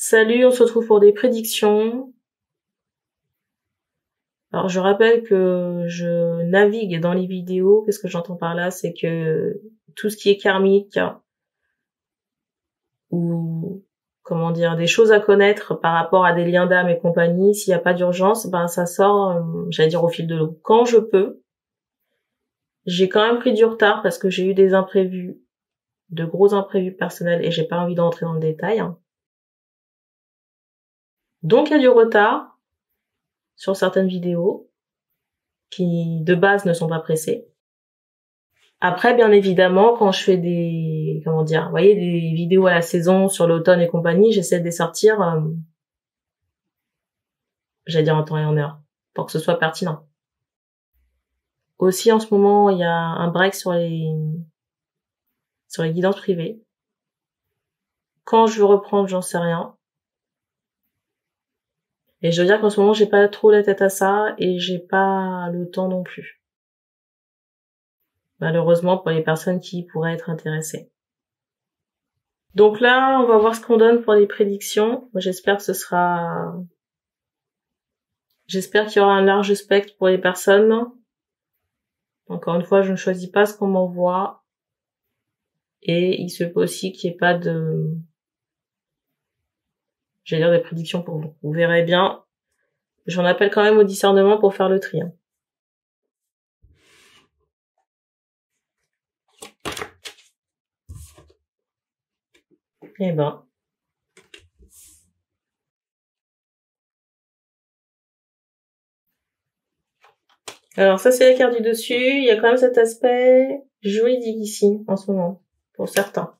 Salut, on se retrouve pour des prédictions. Alors je rappelle que je navigue dans les vidéos. Qu'est-ce que j'entends par là? C'est que tout ce qui est karmique ou comment dire, des choses à connaître par rapport à des liens d'âme et compagnie, s'il n'y a pas d'urgence, ben ça sort, j'allais dire au fil de l'eau. Quand je peux. J'ai quand même pris du retard parce que j'ai eu des imprévus, de gros imprévus personnels et j'ai pas envie d'entrer dans le détail. Donc il y a du retard sur certaines vidéos qui de base ne sont pas pressées. Après, bien évidemment, quand je fais des, comment dire, vous voyez, des vidéos à la saison sur l'automne et compagnie, j'essaie de les sortir, j'allais dire en temps et en heure, pour que ce soit pertinent. Aussi, en ce moment, il y a un break sur les guidances privées. Quand je veux reprendre, j'en sais rien. Et je veux dire qu'en ce moment, j'ai pas trop la tête à ça et j'ai pas le temps non plus. Malheureusement pour les personnes qui pourraient être intéressées. Donc là, on va voir ce qu'on donne pour les prédictions. Moi, j'espère qu'il y aura un large spectre pour les personnes. Encore une fois, je ne choisis pas ce qu'on m'envoie. Et il se peut aussi qu'il n'y ait pas j'allais dire des prédictions pour vous. Vous verrez bien. J'en appelle quand même au discernement pour faire le tri. Eh ben. Alors ça, c'est la carte du dessus. Il y a quand même cet aspect juridique ici, en ce moment, pour certains.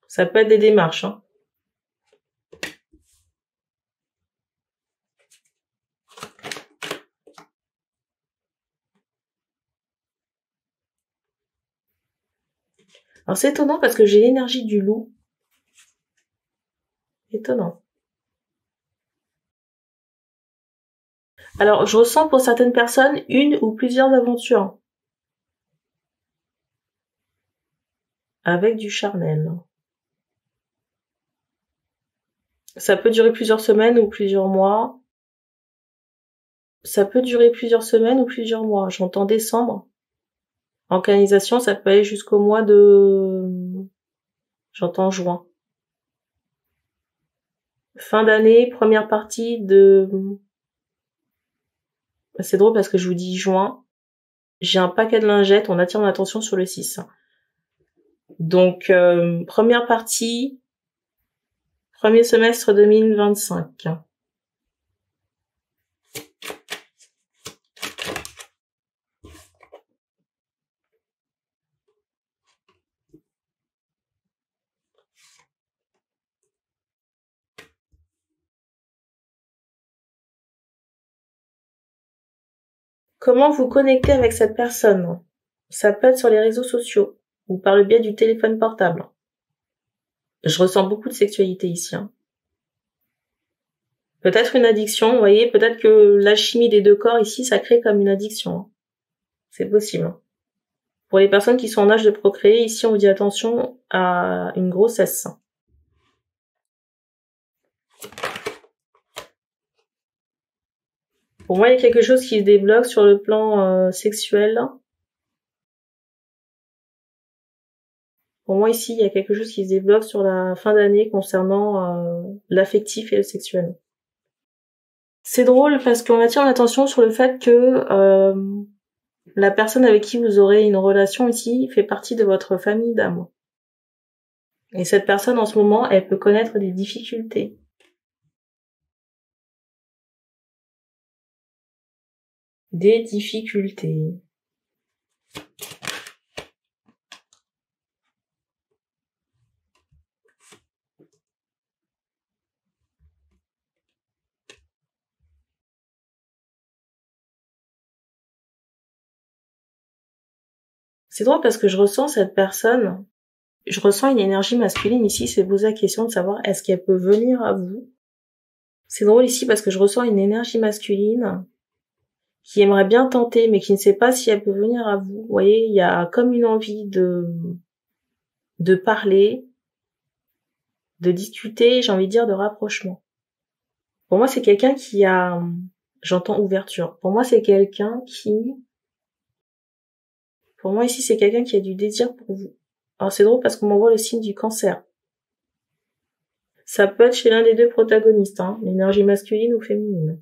Ça peut être des démarches, hein. Alors c'est étonnant parce que j'ai l'énergie du loup. Étonnant. Alors je ressens pour certaines personnes une ou plusieurs aventures. Avec du charnel. Ça peut durer plusieurs semaines ou plusieurs mois. Ça peut durer plusieurs semaines ou plusieurs mois. J'entends décembre. En canalisation, ça peut aller jusqu'au mois de... J'entends juin. Fin d'année, première partie de... C'est drôle parce que je vous dis juin. J'ai un paquet de lingettes, on attire mon attention sur le 6. Donc, première partie, premier semestre 2025. Comment vous connecter avec cette personne? Ça peut être sur les réseaux sociaux ou par le biais du téléphone portable. Je ressens beaucoup de sexualité ici. Peut-être une addiction, vous voyez, peut-être que l'alchimie des deux corps ici, ça crée comme une addiction. C'est possible. Pour les personnes qui sont en âge de procréer, ici on vous dit attention à une grossesse. Pour moi, il y a quelque chose qui se débloque sur le plan sexuel. Pour moi, ici, il y a quelque chose qui se débloque sur la fin d'année concernant l'affectif et le sexuel. C'est drôle parce qu'on attire l'attention sur le fait que la personne avec qui vous aurez une relation ici fait partie de votre famille d'âme. Et cette personne, en ce moment, elle peut connaître des difficultés. Des difficultés. C'est drôle parce que je ressens cette personne, je ressens une énergie masculine ici, c'est poser la question de savoir est-ce qu'elle peut venir à vous. C'est drôle ici parce que je ressens une énergie masculine qui aimerait bien tenter, mais qui ne sait pas si elle peut venir à vous. Vous voyez, il y a comme une envie de parler, de discuter, j'ai envie de dire de rapprochement. Pour moi, c'est quelqu'un qui a, j'entends ouverture. Pour moi, c'est quelqu'un qui, pour moi ici, c'est quelqu'un qui a du désir pour vous. Alors c'est drôle parce qu'on m'envoie le signe du Cancer. Ça peut être chez l'un des deux protagonistes, hein, l'énergie masculine ou féminine.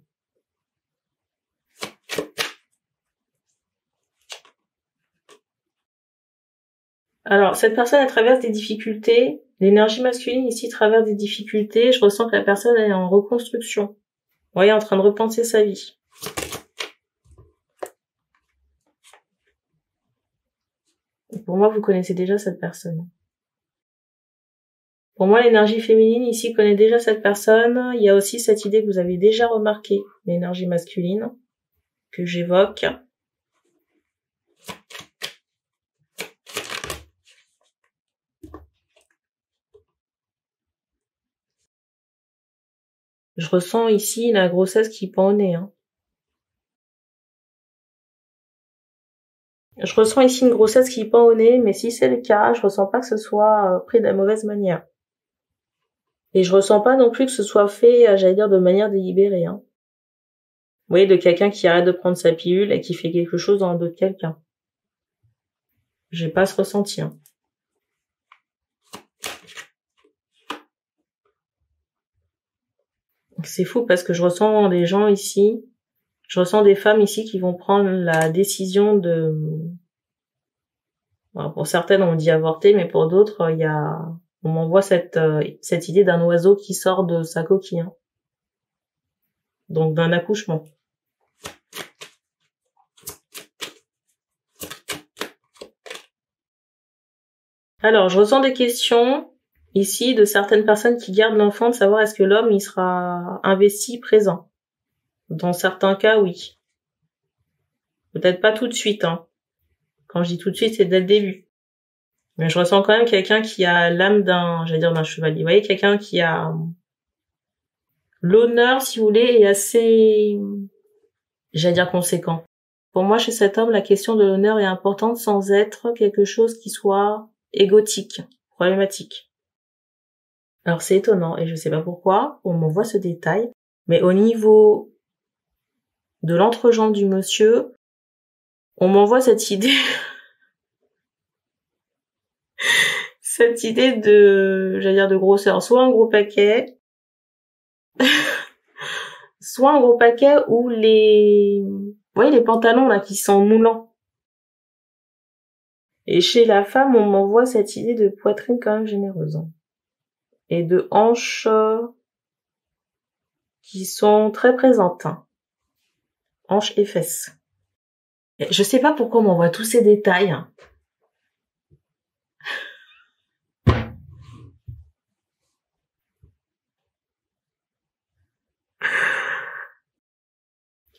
Alors, cette personne, elle traverse des difficultés. L'énergie masculine, ici, traverse des difficultés. Je ressens que la personne est en reconstruction. Vous voyez, en train de repenser sa vie. Et pour moi, vous connaissez déjà cette personne. Pour moi, l'énergie féminine, ici, connaît déjà cette personne. Il y a aussi cette idée que vous avez déjà remarqué, l'énergie masculine, que j'évoque. Je ressens ici la grossesse qui pend au nez. Hein. Je ressens ici une grossesse qui pend au nez, mais si c'est le cas, je ressens pas que ce soit pris de la mauvaise manière. Et je ressens pas non plus que ce soit fait, j'allais dire, de manière délibérée. Hein. Vous voyez, de quelqu'un qui arrête de prendre sa pilule et qui fait quelque chose dans le dos de quelqu'un. J'ai pas ce ressenti. Hein. C'est fou parce que je ressens des gens ici, je ressens des femmes ici qui vont prendre la décision de... Alors pour certaines, on dit avorter, mais pour d'autres, on m'envoie cette idée d'un oiseau qui sort de sa coquille. Hein. Donc d'un accouchement. Alors, je ressens des questions ici de certaines personnes qui gardent l'enfant, de savoir est-ce que l'homme il sera investi, présent. Dans certains cas, oui. Peut-être pas tout de suite. Hein. Quand je dis tout de suite, c'est dès le début. Mais je ressens quand même quelqu'un qui a l'âme d'un chevalier. Vous voyez, quelqu'un qui a l'honneur, si vous voulez, est assez, conséquent. Pour moi, chez cet homme, la question de l'honneur est importante sans être quelque chose qui soit égotique, problématique. Alors c'est étonnant et je sais pas pourquoi, on m'envoie ce détail, mais au niveau de l'entrejambe du monsieur, on m'envoie cette idée, de grosseur, soit un gros paquet, soit un gros paquet ou vous voyez les pantalons là qui sont moulants. Et chez la femme, on m'envoie cette idée de poitrine quand même généreuse. Hein. Et de hanches qui sont très présentes. Hein. Hanches et fesses. Et je sais pas pourquoi on m'envoie tous ces détails. Hein.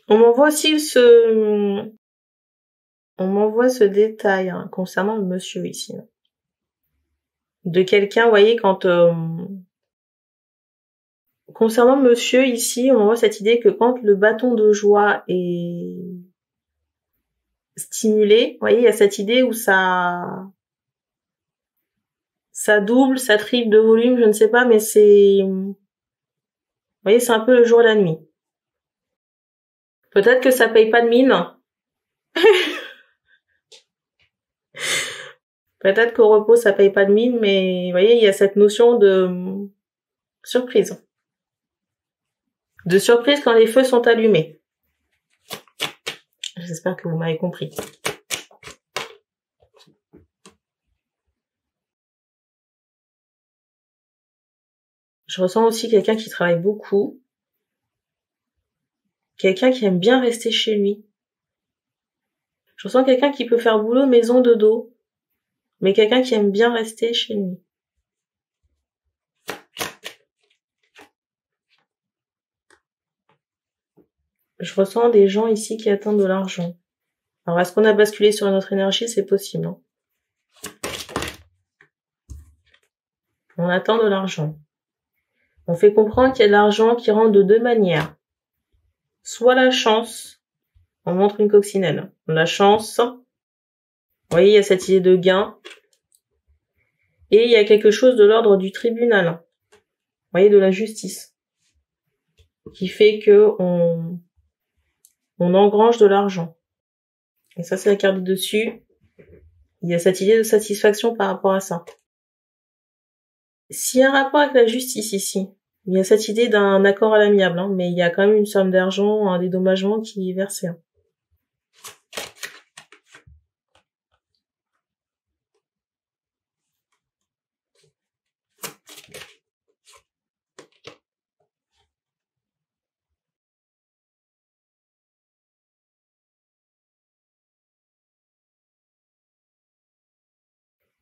On m'envoie aussi ce détail hein, concernant le monsieur ici. Hein. De quelqu'un, vous voyez, concernant le monsieur ici, on m'envoie cette idée que quand le bâton de joie est stimulé, vous voyez, il y a cette idée où ça double, ça triple de volume, je ne sais pas, mais vous voyez, c'est un peu le jour et la nuit. Peut-être que ça paye pas de mine. Peut-être qu'au repos, ça paye pas de mine, mais vous voyez, il y a cette notion de surprise. De surprise quand les feux sont allumés. J'espère que vous m'avez compris. Je ressens aussi quelqu'un qui travaille beaucoup. Quelqu'un qui aime bien rester chez lui. Je ressens quelqu'un qui peut faire boulot maison de dos. Mais quelqu'un qui aime bien rester chez lui. Je ressens des gens ici qui attendent de l'argent. Alors, est-ce qu'on a basculé sur une autre énergie? C'est possible. Hein. On attend de l'argent. On fait comprendre qu'il y a de l'argent qui rentre de deux manières. Soit la chance, On montre une coccinelle. La chance. Vous voyez, il y a cette idée de gain. Et il y a quelque chose de l'ordre du tribunal. Vous voyez, de la justice. Qui fait que on engrange de l'argent. Et ça, c'est la carte du dessus. Il y a cette idée de satisfaction par rapport à ça. S'il y a un rapport avec la justice ici, il y a cette idée d'un accord à l'amiable, hein, mais il y a quand même une somme d'argent, un dédommagement qui est versé. Hein.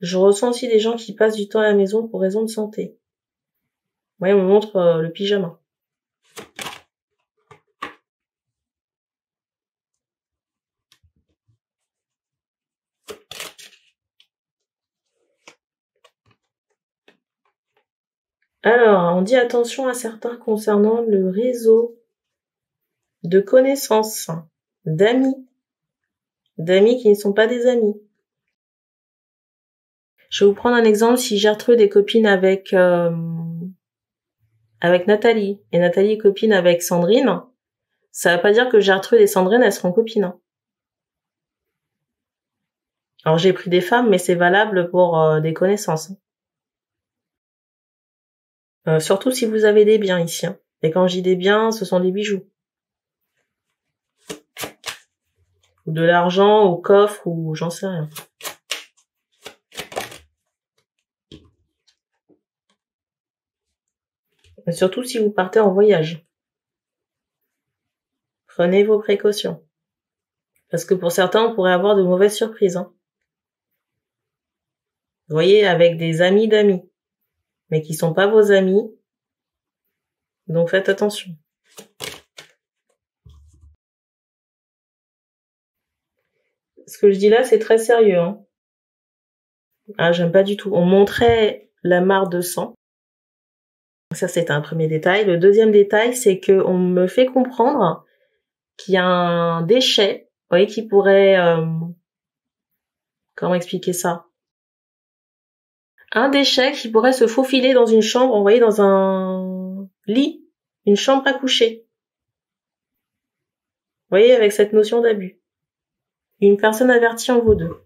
Je ressens aussi des gens qui passent du temps à la maison pour raison de santé. Ouais, on me montre le pyjama. Alors, on dit attention à certains concernant le réseau de connaissances, d'amis qui ne sont pas des amis. Je vais vous prendre un exemple. Si Gertrude est copine avec Nathalie, et Nathalie est copine avec Sandrine, ça veut pas dire que Gertrude et Sandrine, elles seront copines. Alors j'ai pris des femmes, mais c'est valable pour des connaissances. Surtout si vous avez des biens ici. Hein. Et quand je dis des biens, ce sont des bijoux. Ou de l'argent, au coffre, ou j'en sais rien. Et surtout si vous partez en voyage. Prenez vos précautions. Parce que pour certains, on pourrait avoir de mauvaises surprises. Hein. Vous voyez, avec des amis d'amis, mais qui sont pas vos amis. Donc faites attention. Ce que je dis là, c'est très sérieux. Hein. Ah, j'aime pas du tout. On montrait la mare de sang. Ça, c'est un premier détail. Le deuxième détail, c'est que on me fait comprendre qu'il y a un déchet, vous voyez, qui pourrait... comment expliquer ça? Un déchet qui pourrait se faufiler dans une chambre, vous voyez, dans un lit, une chambre à coucher. Vous voyez, avec cette notion d'abus. Une personne avertie en vaut deux.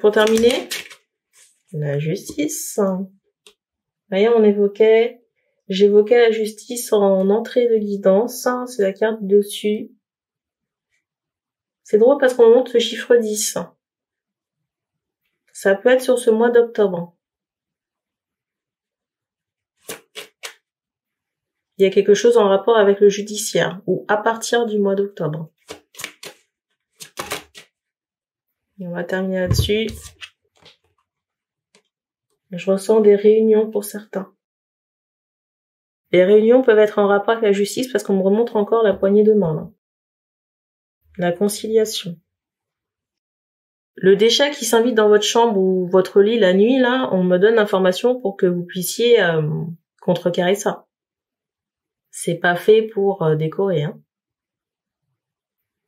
Pour terminer, la justice. Vous voyez, j'évoquais la justice en entrée de guidance. C'est la carte dessus. C'est drôle parce qu'on monte le chiffre 10. Ça peut être sur ce mois d'octobre. Il y a quelque chose en rapport avec le judiciaire, ou à partir du mois d'octobre. Et on va terminer là-dessus. Je ressens des réunions pour certains. Les réunions peuvent être en rapport avec la justice parce qu'on me remontre encore la poignée de main. Là. La conciliation. Le déchet qui s'invite dans votre chambre ou votre lit la nuit, là, on me donne l'information pour que vous puissiez contrecarrer ça. C'est pas fait pour décorer. Hein.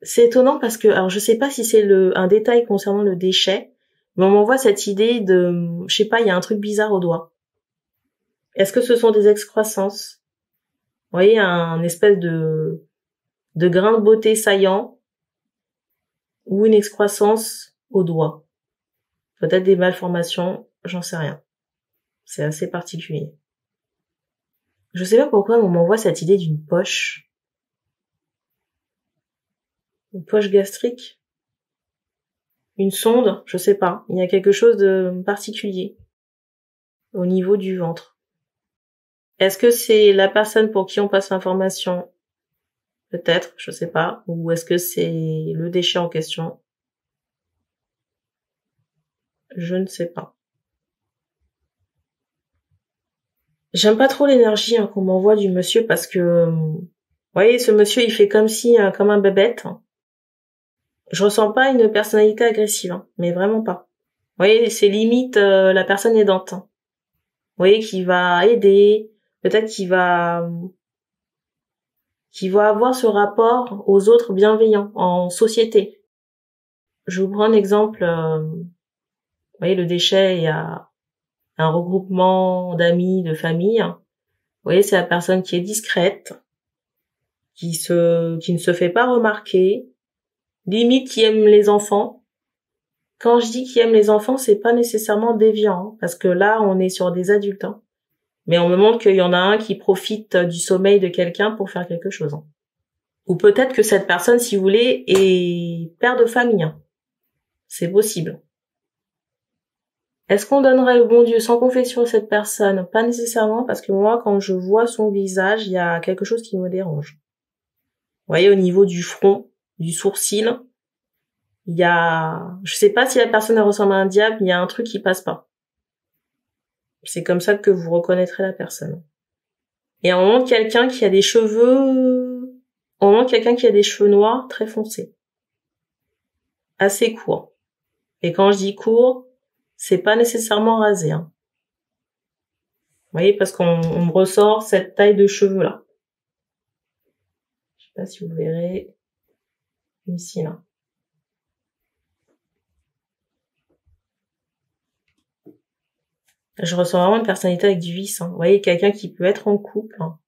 C'est étonnant parce que, alors je sais pas si c'est un détail concernant le déchet, mais on m'envoie cette idée de, je sais pas, il y a un truc bizarre au doigt. Est-ce que ce sont des excroissances? Vous voyez, un espèce de grain de beauté saillant ou une excroissance au doigt. Peut-être des malformations, j'en sais rien. C'est assez particulier. Je sais pas pourquoi on m'envoie cette idée d'une poche. Une poche gastrique. Une sonde, je sais pas. Il y a quelque chose de particulier au niveau du ventre. Est-ce que c'est la personne pour qui on passe l'information? Peut-être, je sais pas. Ou est-ce que c'est le déchet en question? Je ne sais pas. J'aime pas trop l'énergie qu'on m'envoie du monsieur parce que, vous voyez, ce monsieur, il fait comme un bébête. Je ressens pas une personnalité agressive, hein, mais vraiment pas. Vous voyez, c'est limite la personne aidante. Hein. Vous voyez, qui va aider, peut-être qu'il va avoir ce rapport aux autres bienveillant en société. Je vous prends un exemple. Vous voyez, le déchet, il y a un regroupement d'amis, de famille. Vous voyez, c'est la personne qui est discrète, qui ne se fait pas remarquer, limite qui aime les enfants. Quand je dis qui aime les enfants, c'est pas nécessairement déviant, hein, parce que là, on est sur des adultes. Hein. Mais on me montre qu'il y en a un qui profite du sommeil de quelqu'un pour faire quelque chose. Hein. Ou peut-être que cette personne, si vous voulez, est père de famille. Hein. C'est possible. Est-ce qu'on donnerait le bon Dieu sans confession à cette personne? Pas nécessairement, parce que moi, quand je vois son visage, il y a quelque chose qui me dérange. Vous voyez, au niveau du front, du sourcil, il y a... Je sais pas si la personne ressemble à un diable, il y a un truc qui passe pas. C'est comme ça que vous reconnaîtrez la personne. Et on montre quelqu'un qui a des cheveux... On montre quelqu'un qui a des cheveux noirs très foncés. Assez courts. Et quand je dis court, c'est pas nécessairement rasé. Hein. Vous voyez, parce qu'on me ressort cette taille de cheveux là. Je sais pas si vous verrez. Ici, là. Je ressens vraiment une personnalité avec du vice. Hein. Vous voyez, quelqu'un qui peut être en couple. Hein.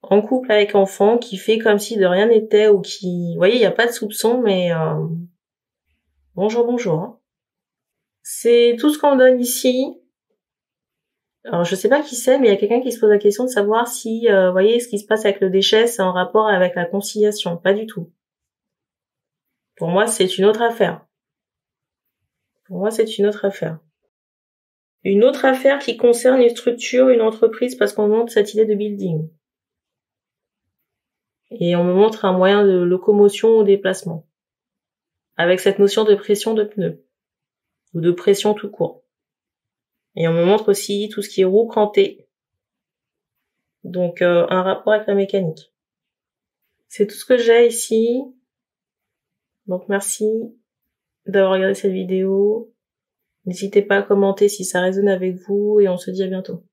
En couple avec enfant, qui fait comme si de rien n'était, ou qui... Vous voyez, il n'y a pas de soupçon, mais... Bonjour, bonjour. Hein. C'est tout ce qu'on donne ici. Alors, je sais pas qui c'est, mais il y a quelqu'un qui se pose la question de savoir si, vous voyez, ce qui se passe avec le déchet, c'est en rapport avec la conciliation. Pas du tout. Pour moi, c'est une autre affaire. Pour moi, c'est une autre affaire. Une autre affaire qui concerne une structure, une entreprise, parce qu'on montre cette idée de building. Et on me montre un moyen de locomotion ou déplacement. Avec cette notion de pression de pneus. Ou de pression tout court. Et on me montre aussi tout ce qui est roue crantée. Donc, un rapport avec la mécanique. C'est tout ce que j'ai ici. Donc, merci d'avoir regardé cette vidéo. N'hésitez pas à commenter si ça résonne avec vous et on se dit à bientôt.